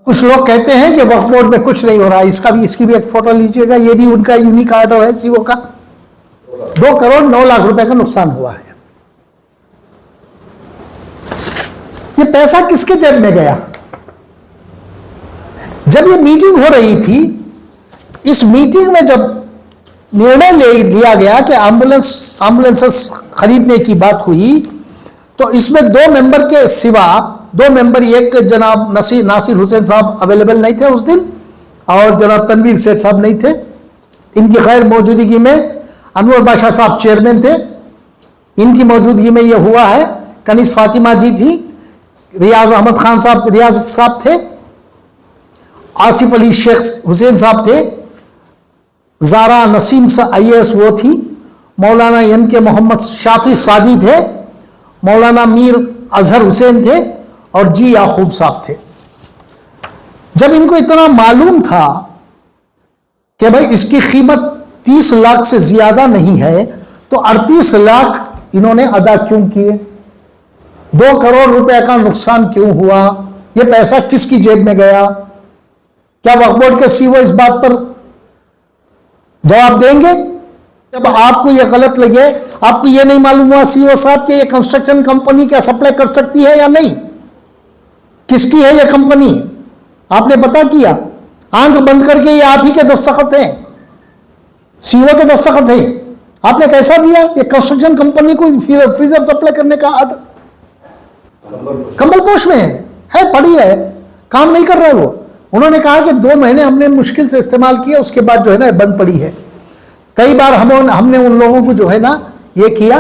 कुछ लोग कहते हैं कि वक्फ बोर्ड में कुछ नहीं हो रहा, इसकी भी एक फोटो लीजिएगा। ये भी उनका यूनिक ऑर्डर है सीओ का। 2 करोड़ 9 लाख रुपए का नुकसान हुआ है। ये पैसा किसके जेब में गया? जब ये मीटिंग हो रही थी, इस मीटिंग में जब निर्णय लिया गया कि एम्बुलेंसेस खरीदने की बात हुई, तो इसमें 2 मेंबर के सिवा 2 मेंबर, एक जनाब नासिर हुसैन साहब अवेलेबल नहीं थे उस दिन, और जनाब तनवीर सेठ साहब नहीं थे। इनकी गैर मौजूदगी में अनवर बादशाह साहब चेयरमैन थे। इनकी मौजूदगी में यह हुआ है। कनीस फातिमा जी थी, रियाज अहमद खान साहब रियाज साहब थे, आसिफ अली शेख हुसैन साहब थे, जारा नसीम IAS वो थी, मौलाना एन.के. मोहम्मद शाफी सादी थे, मौलाना मीर अजहर हुसैन थे, और जी याकूब साहब थे। जब इनको इतना मालूम था कि भाई इसकी कीमत 30 लाख से ज्यादा नहीं है, तो 38 लाख इन्होंने अदा क्यों किए? 2 करोड़ रुपए का नुकसान क्यों हुआ? यह पैसा किसकी जेब में गया? क्या वक्फ बोर्ड के सीईओ इस बात पर जवाब देंगे? जब आपको यह गलत लगे, आपको यह नहीं मालूम हुआ सीईओ साहब कि यह कंस्ट्रक्शन कंपनी क्या सप्लाई कर सकती है या नहीं, किसकी है यह कंपनी, आपने पता किया? आंख बंद करके ये आप ही के दस्तखत हैं, सीईओ के दस्तखत है। आपने कैसा दिया? ये कंस्ट्रक्शन कंपनी को फ्रीजर सप्लाई करने का ऑर्डर कम्बल पोश में है, पड़ी है, काम नहीं कर रहा है वो। उन्होंने कहा कि 2 महीने हमने मुश्किल से इस्तेमाल किया, उसके बाद जो है ना बंद पड़ी है। कई बार हमने उन लोगों को जो है ना ये किया,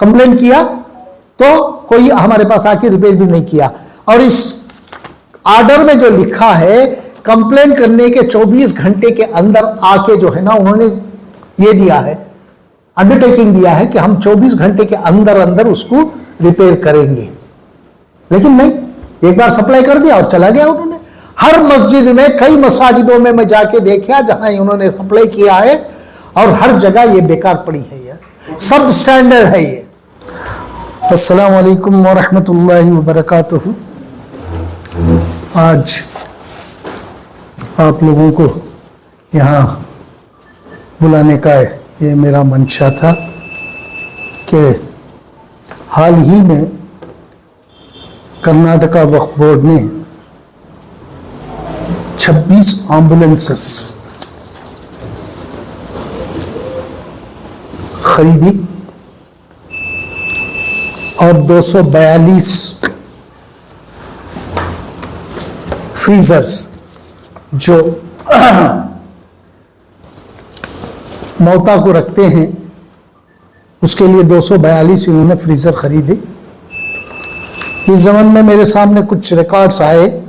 कंप्लेन किया, तो कोई हमारे पास आके रिपेयर भी नहीं किया। और इस ऑर्डर में जो लिखा है, कंप्लेन करने के 24 घंटे के अंदर आके जो है ना उन्होंने ये दिया है, अंडरटेकिंग दिया है कि हम 24 घंटे के अंदर अंदर उसको रिपेयर करेंगे। लेकिन नहीं, एक बार सप्लाई कर दिया और चला गया उन्होंने। हर मस्जिद में, कई मसाजिदों में मैं जाके देखा जहां उन्होंने सप्लाई किया है, और हर जगह ये बेकार पड़ी है, ये सब स्टैंडर्ड है ये। अस्सलाम वालेकुम व रहमतुल्लाहि व बरकातुहू। आज आप लोगों को यहाँ बुलाने का ये मेरा मंशा था कि हाल ही में कर्नाटका वक्फ बोर्ड ने 26 एम्बुलेंसेस खरीदी और 242 फ्रीजर्स जो मौता को रखते हैं, उसके लिए 242 इन्होंने फ्रीजर खरीदे। इस ज़माने में मेरे सामने कुछ रिकॉर्ड्स आए।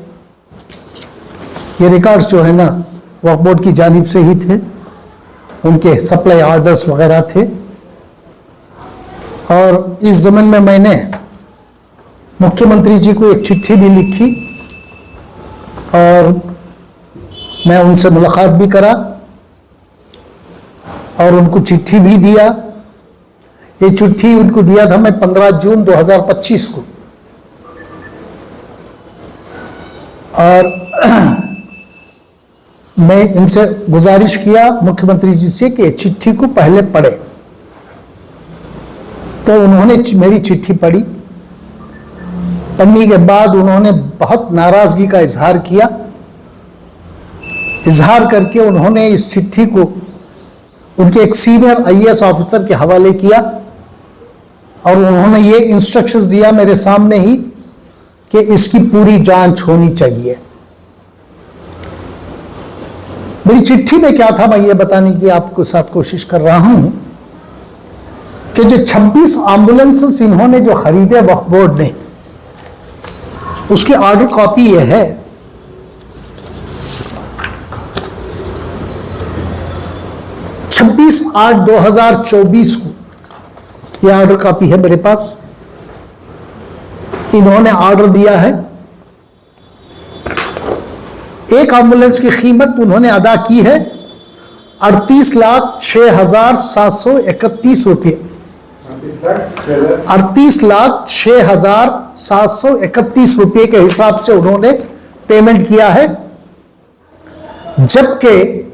ये रिकॉर्ड्स जो है ना वक्फ बोर्ड की जानिब से ही थे, उनके सप्लाई ऑर्डर्स वगैरह थे। और इस ज़माने में मैंने मुख्यमंत्री जी को एक चिट्ठी भी लिखी और मैं उनसे मुलाकात भी करा और उनको चिट्ठी भी दिया। ये चिट्ठी उनको दिया था मैं 15 जून 2025 को। और मैं इनसे गुजारिश किया मुख्यमंत्री जी से कि चिट्ठी को पहले पढ़े, तो उन्होंने मेरी चिट्ठी पढ़ी। पढ़ने के बाद उन्होंने बहुत नाराजगी का इजहार किया। इजहार करके उन्होंने इस चिट्ठी को उनके एक सीनियर IAS ऑफिसर के हवाले किया और उन्होंने ये इंस्ट्रक्शंस दिया मेरे सामने ही कि इसकी पूरी जांच होनी चाहिए। मेरी चिट्ठी में क्या था, मैं ये बताने की आपको साथ कोशिश कर रहा हूं कि जो 26 एम्बुलेंसेस इन्होंने जो खरीदे वक्फ बोर्ड ने, उसकी ऑर्डर कॉपी ये है। छब्बीस 8/2024 को यह ऑर्डर कॉपी है मेरे पास। इन्होंने ऑर्डर दिया है। एक एम्बुलेंस की कीमत उन्होंने अदा की है 38,06,731 रुपये। 38,06,731 रुपये के हिसाब से उन्होंने पेमेंट किया है, जबकि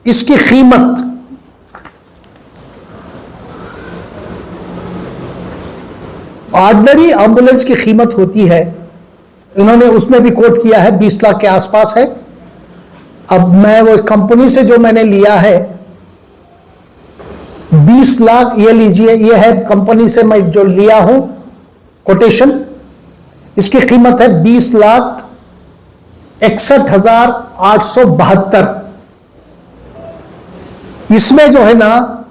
इसकी कीमत ऑर्डिनरी एम्बुलेंस की कीमत होती है, इन्होंने उसमें भी कोट किया है 20 लाख के आसपास है। अब मैं वो कंपनी से जो मैंने लिया है 20 लाख, ये लीजिए, ये है कंपनी से मैं जो लिया हूं कोटेशन, इसकी कीमत है 20,61,872। इसमें जो है ना,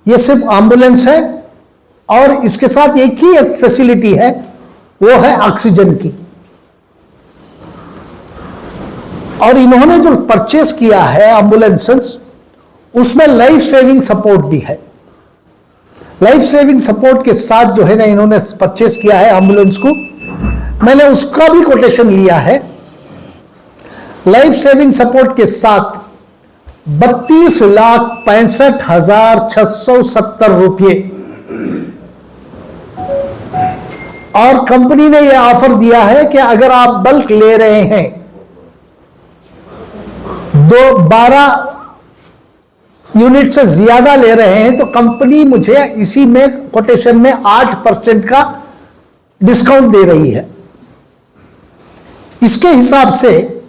ये सिर्फ एम्बुलेंस है और इसके साथ एक ही एक फैसिलिटी है, वो है ऑक्सीजन की। और इन्होंने जो परचेस किया है एम्बुलेंसेस, उसमें लाइफ सेविंग सपोर्ट भी है। लाइफ सेविंग सपोर्ट के साथ जो है ना इन्होंने परचेस किया है एम्बुलेंस को, मैंने उसका भी कोटेशन लिया है। लाइफ सेविंग सपोर्ट के साथ 32,65,670 रुपये। और कंपनी ने यह ऑफर दिया है कि अगर आप बल्क ले रहे हैं, 12 यूनिट से ज्यादा ले रहे हैं, तो कंपनी मुझे इसी में कोटेशन में 8% का डिस्काउंट दे रही है। इसके हिसाब से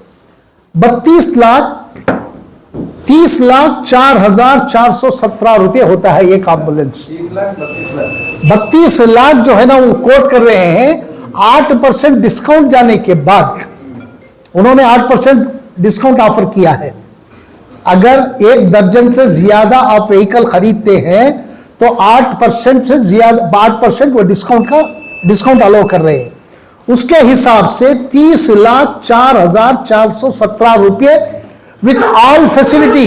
32,30,04,417 रुपये होता है एक एम्बुलेंस। 32 लाख जो है ना वो कोट कर रहे हैं, 8% डिस्काउंट जाने के बाद उन्होंने 8% डिस्काउंट ऑफर किया है। अगर 1 दर्जन से ज्यादा आप व्हीकल खरीदते हैं तो 8% से ज्यादा 8% वो डिस्काउंट अलाउ कर रहे हैं। उसके हिसाब से 30,04,417 रुपये with all facility,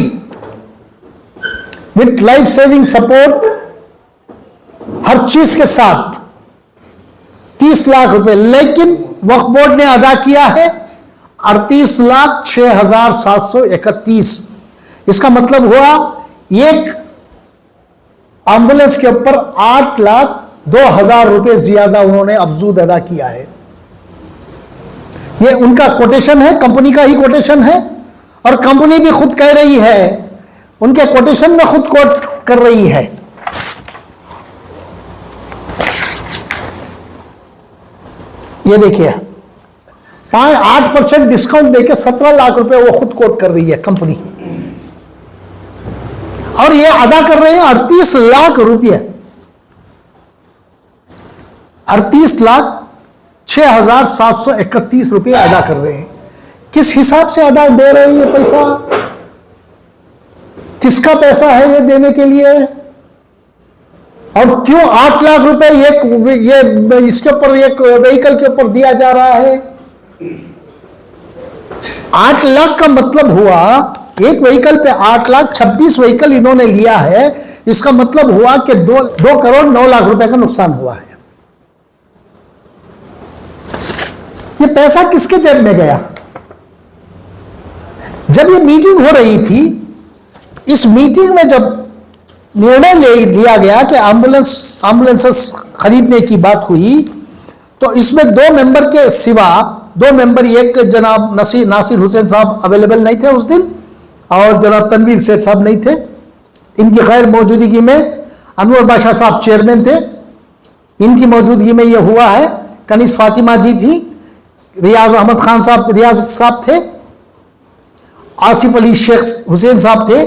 with life saving support, हर चीज के साथ 30 लाख रुपए। लेकिन वक्फ बोर्ड ने अदा किया है 38,06,731। इसका मतलब हुआ एक एम्बुलेंस के ऊपर 8,02,000 रुपए ज्यादा उन्होंने अफजूद अदा किया है। ये उनका कोटेशन है, कंपनी का ही कोटेशन है, और कंपनी भी खुद कह रही है, उनके कोटेशन में खुद कोट कर रही है। ये देखिए 8% डिस्काउंट देके 17 लाख रुपए वो खुद कोट कर रही है कंपनी, और ये अदा कर रहे हैं 38 लाख रुपये, 38,06,731 रुपये अदा कर रहे हैं। किस हिसाब से अदा दे रहे हैं ये पैसा? किसका पैसा है ये देने के लिए? और क्यों 8 लाख रुपए ये इसके ऊपर, एक व्हीकल के ऊपर दिया जा रहा है? 8 लाख का मतलब हुआ एक व्हीकल पे 8 लाख, 26 व्हीकल इन्होंने लिया है। इसका मतलब हुआ कि 2 करोड़ 9 लाख रुपए का नुकसान हुआ है। ये पैसा किसके जेब में गया? जब ये मीटिंग हो रही थी, इस मीटिंग में जब निर्णय लिया गया कि एम्बुलेंसेस खरीदने की बात हुई, तो इसमें 2 मेंबर के सिवा 2 मेंबर, एक जनाब नासिर हुसैन साहब अवेलेबल नहीं थे उस दिन, और जनाब तनवीर सेठ साहब नहीं थे। इनकी गैर मौजूदगी में अनवर बादशाह साहब चेयरमैन थे, इनकी मौजूदगी में यह हुआ है। कनीस फातिमा जी थी, रियाज अहमद खान साहब रियाज साहब थे, आसिफ अली शेख हुसैन साहब थे,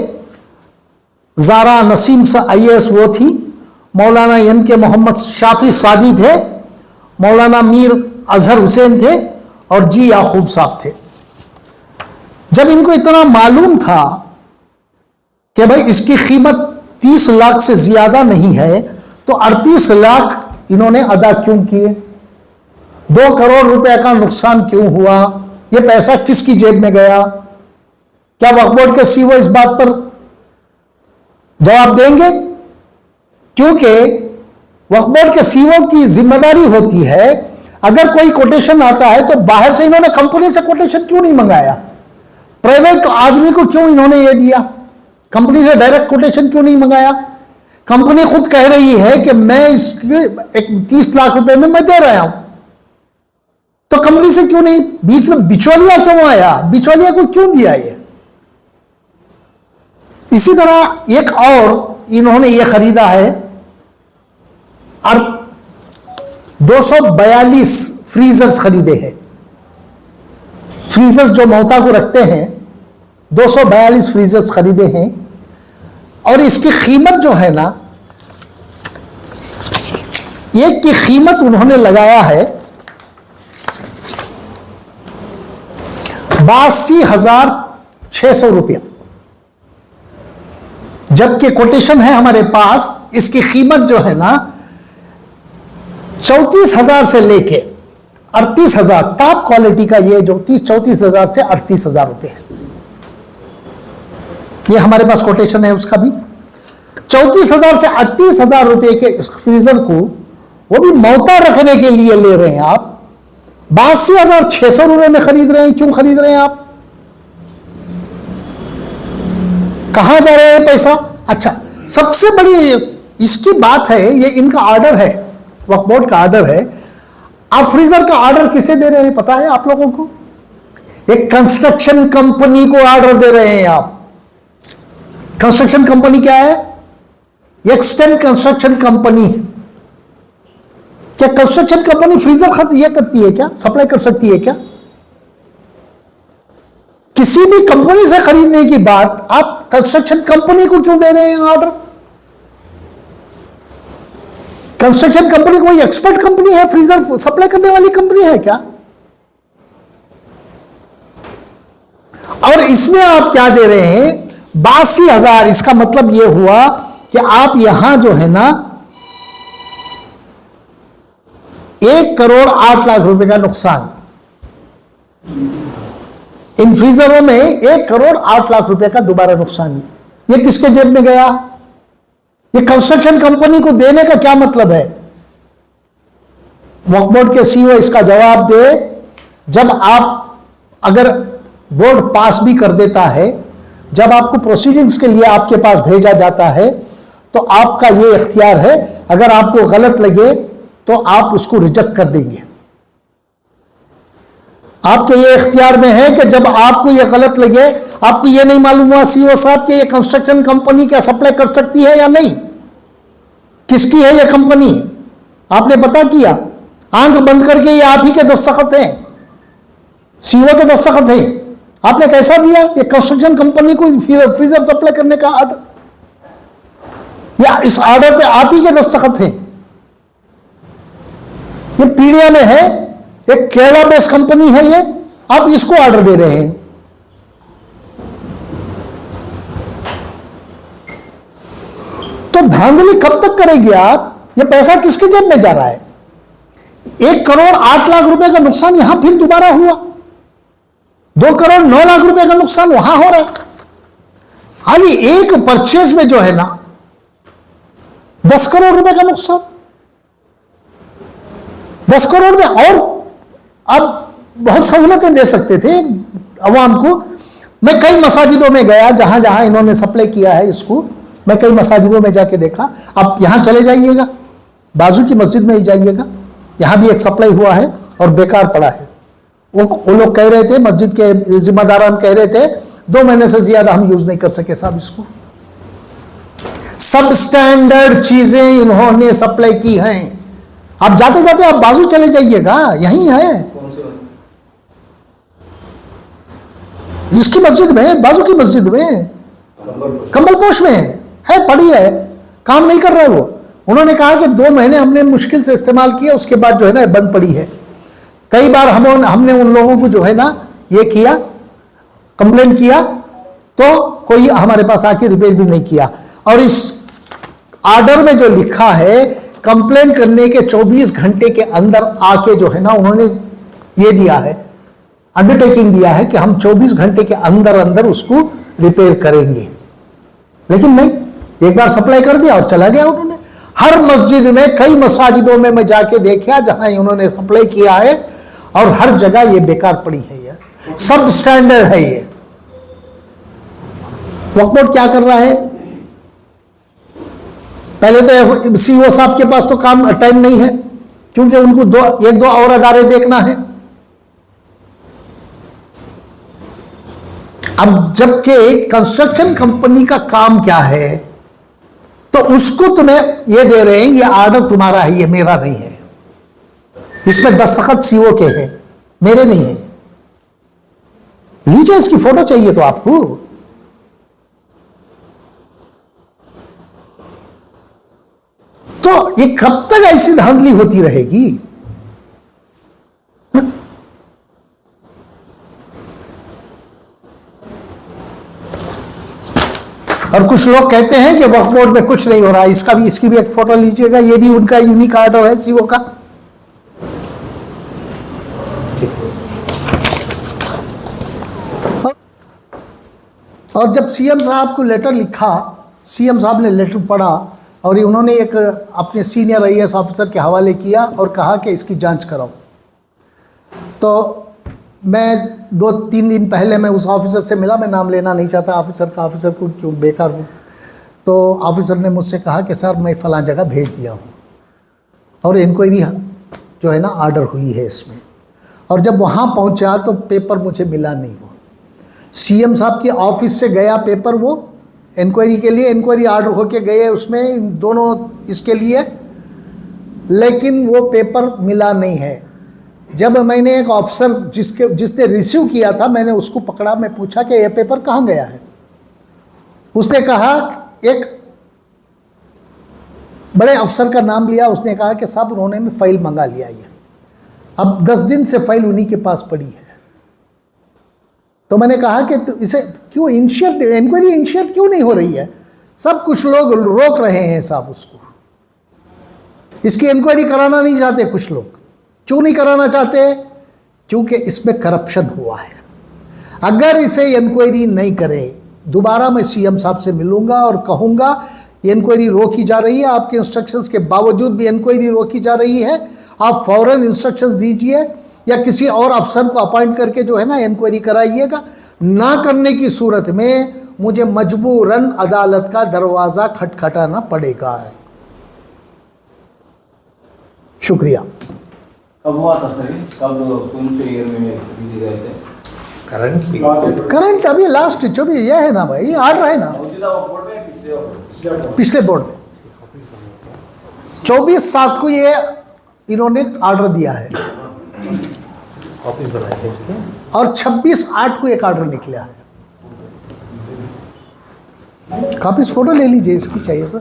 जारा नसीम IAS वो थी, मौलाना NK मोहम्मद शाफी सादी थे, मौलाना मीर अजहर हुसैन थे, और जी याकूब साहब थे। जब इनको इतना मालूम था कि भाई इसकी कीमत 30 लाख से ज्यादा नहीं है, तो 38 लाख इन्होंने अदा क्यों किए? 2 करोड़ रुपए का नुकसान क्यों हुआ? यह पैसा किसकी जेब में गया? क्या वक्फ बोर्ड के CEO इस बात पर जवाब देंगे? क्योंकि वक्फ बोर्ड के CEO की जिम्मेदारी होती है, अगर कोई कोटेशन आता है तो बाहर से इन्होंने कंपनी से कोटेशन क्यों नहीं मंगाया? प्राइवेट आदमी को क्यों इन्होंने ये दिया? कंपनी से डायरेक्ट कोटेशन क्यों नहीं मंगाया? कंपनी खुद कह रही है कि मैं इसके 30 लाख रुपए में मैं दे रहा हूं, तो कंपनी से क्यों नहीं, बीच में बिचौलिया क्यों आया, बिचौलिया को क्यों दिया ये? इसी तरह एक और इन्होंने ये खरीदा है और 242 फ्रीजर्स खरीदे हैं। फ्रीजर्स जो मोहता को रखते हैं, 242 फ्रीजर्स खरीदे हैं और इसकी कीमत जो है ना, एक की कीमत उन्होंने लगाया है 82,600 रुपया, जबकि कोटेशन है हमारे पास, इसकी कीमत जो है ना 34,000 से लेके 38,000, टॉप क्वालिटी का ये जो 34,000 से 38,000 रुपये है, ये हमारे पास कोटेशन है उसका भी। 34,000 से 38,000 रुपये के फ्रीजर को वो भी मोहता रखने के लिए ले रहे हैं आप, 82,600 रुपये में खरीद रहे हैं। क्यों खरीद रहे हैं आप? कहां जा रहे हैं पैसा? अच्छा, सबसे बड़ी इसकी बात है, ये इनका ऑर्डर है, वक्फ बोर्ड का ऑर्डर है। आप फ्रीजर का ऑर्डर किसे दे रहे हैं पता है आप लोगों को? एक कंस्ट्रक्शन कंपनी को ऑर्डर दे रहे हैं आप। कंस्ट्रक्शन कंपनी क्या है? Extend construction company. क्या कंस्ट्रक्शन कंपनी फ्रीजर ये करती है क्या, सप्लाई कर सकती है क्या? किसी भी कंपनी से खरीदने की बात आप कंस्ट्रक्शन कंपनी को क्यों दे रहे हैं ऑर्डर? कंस्ट्रक्शन कंपनी कोई एक्सपर्ट कंपनी है, फ्रीजर सप्लाई करने वाली कंपनी है क्या? और इसमें आप क्या दे रहे हैं? 82,000। इसका मतलब यह हुआ कि आप यहां जो है ना 1,08,00,000 रुपए का नुकसान, इन फ्रीजरों में 1,08,00,000 रुपए का दोबारा नुकसान है। ये किसके जेब में गया? ये कंस्ट्रक्शन कंपनी को देने का क्या मतलब है? वक्फ बोर्ड के सीईओ इसका जवाब दे। जब आप, अगर बोर्ड पास भी कर देता है, जब आपको प्रोसीडिंग्स के लिए आपके पास भेजा जाता है, तो आपका ये इख्तियार है, अगर आपको गलत लगे तो आप उसको रिजेक्ट कर देंगे। आपके ये इख्तियार में है कि जब आपको ये गलत लगे, आपको ये नहीं मालूम हुआ सीईओ साहब कि ये कंस्ट्रक्शन कंपनी क्या सप्लाई कर सकती है या नहीं, किसकी है ये कंपनी, आपने पता किया, आंख बंद करके ये आप ही के दस्तखत हैं, सीईओ के दस्तखत हैं, आपने कैसा दिया? ये कंस्ट्रक्शन कंपनी को फ्रीजर सप्लाई करने का ऑर्डर, या इस ऑर्डर पे आप ही के दस्तखत हैं। ये पीड़िया में है, एक केरला बेस्ड कंपनी है ये, आप इसको ऑर्डर दे रहे हैं। तो धांधली कब तक करेंगे आप? ये पैसा किसके जेब में जा रहा है? 1,08,00,000 रुपए का नुकसान यहां फिर दोबारा हुआ, 2,09,00,000 रुपए का नुकसान वहां हो रहा है। खाली एक परचेज में जो है ना 10 करोड़ रुपए का नुकसान, 10 करोड़ में। और अब बहुत सहूलतें दे सकते थे अवाम को। मैं कई मसाजिदों में गया जहां जहां इन्होंने सप्लाई किया है इसको, मैं कई मसाजिदों में जाके देखा। आप यहां चले जाइएगा, बाजू की मस्जिद में ही जाइएगा, यहां भी एक सप्लाई हुआ है और बेकार पड़ा है। वो लोग कह रहे थे, मस्जिद के जिम्मेदारान कह रहे थे 2 महीने से ज्यादा हम यूज नहीं कर सके साहब इसको। सब स्टैंडर्ड चीजें इन्होंने सप्लाई की हैं। आप जाते जाते आप बाजू चले जाइएगा, यही है इसकी मस्जिद में, बाजू की मस्जिद में, कंबलपोश में है, पड़ी है, काम नहीं कर रहा है वो। उन्होंने कहा कि 2 महीने हमने मुश्किल से इस्तेमाल किया, उसके बाद जो है ना बंद पड़ी है। कई बार हमने उन लोगों को जो है ना ये किया, कंप्लेन किया, तो कोई हमारे पास आके रिपेयर भी नहीं किया। और इस ऑर्डर में जो लिखा है, कंप्लेन करने के 24 घंटे के अंदर आके जो है ना उन्होंने ये दिया है, अंडरटेकिंग दिया है कि हम 24 घंटे के अंदर अंदर उसको रिपेयर करेंगे। लेकिन नहीं, एक बार सप्लाई कर दिया और चला गया उन्होंने। हर मस्जिद में, कई मसाजिदों में मैं जाके देखा जहां उन्होंने सप्लाई किया है, और हर जगह ये बेकार पड़ी है, ये सब स्टैंडर्ड है। ये वक्फ बोर्ड क्या कर रहा है? पहले तो सीईओ साहब के पास तो काम टाइम नहीं है, क्योंकि उनको 1-2 और अदारे देखना है। अब जबकि कंस्ट्रक्शन कंपनी का काम क्या है, तो उसको तुम्हें ये दे रहे हैं, ये ऑर्डर तुम्हारा है, ये मेरा नहीं है, इसमें दस्तखत सीओ के हैं, मेरे नहीं है। लीजिए, इसकी फोटो चाहिए तो आपको। तो ये कब तक ऐसी धांधली होती रहेगी? और कुछ लोग कहते हैं कि वक्फ बोर्ड में कुछ नहीं हो रहा, इसकी भी एक फोटो लीजिएगा, ये भी उनका यूनिक ऑर्डर है सीओ का। और जब सीएम साहब को लेटर लिखा, सीएम साहब ने लेटर पढ़ा और उन्होंने एक अपने सीनियर आईएएस ऑफिसर के हवाले किया और कहा कि इसकी जांच कराओ। तो मैं 2-3 दिन पहले मैं उस ऑफिसर से मिला, मैं नाम लेना नहीं चाहता ऑफिसर को क्यों बेकार हूँ। तो ऑफिसर ने मुझसे कहा कि सर मैं फ़लाँ जगह भेज दिया हूँ और इंक्वायरी जो है ना ऑर्डर हुई है इसमें। और जब वहाँ पहुँचा तो पेपर मुझे मिला नहीं। वो सीएम साहब के ऑफिस से गया पेपर, वो इंक्वायरी के लिए, इंक्वायरी ऑर्डर होके गए उसमें इन दोनों इसके लिए, लेकिन वो पेपर मिला नहीं है। जब मैंने एक ऑफिसर जिसने रिसीव किया था, मैंने उसको पकड़ा, मैं पूछा कि ये पेपर कहाँ गया है। उसने कहा, एक बड़े अफसर का नाम लिया, उसने कहा कि साहब उन्होंने फाइल मंगा लिया, ये अब 10 दिन से फाइल उन्हीं के पास पड़ी है। तो मैंने कहा कि तो इसे क्यों इंक्वायरी इनिशिएट क्यों नहीं हो रही है? सब कुछ लोग रोक रहे हैं साहब उसको, इसकी इंक्वायरी कराना नहीं चाहते कुछ लोग। क्यों नहीं कराना चाहते? क्योंकि इसमें करप्शन हुआ है। अगर इसे इंक्वायरी नहीं करे, दोबारा मैं सीएम साहब से मिलूंगा और कहूंगा इंक्वायरी रोकी जा रही है, आपके इंस्ट्रक्शंस के बावजूद भी इंक्वायरी रोकी जा रही है, आप फौरन इंस्ट्रक्शंस दीजिए या किसी और अफसर को अपॉइंट करके जो है ना इंक्वायरी कराइएगा। ना करने की सूरत में मुझे मजबूरन अदालत का दरवाजा खटखटाना पड़ेगा। शुक्रिया। कब हुआ था सर? कब कौन से ईयर में भेजे गए थे? करंट अभी लास्ट 24 यह है ना भाई, ऑर्डर है ना पिछले बोर्ड में 24/7 को ये इन्होंने ऑर्डर दिया है ऑफिस बनाए थे इसके, और 26/8 को एक ऑर्डर निकला है। काफी फोटो ले लीजिए, इसकी चाहिए तो।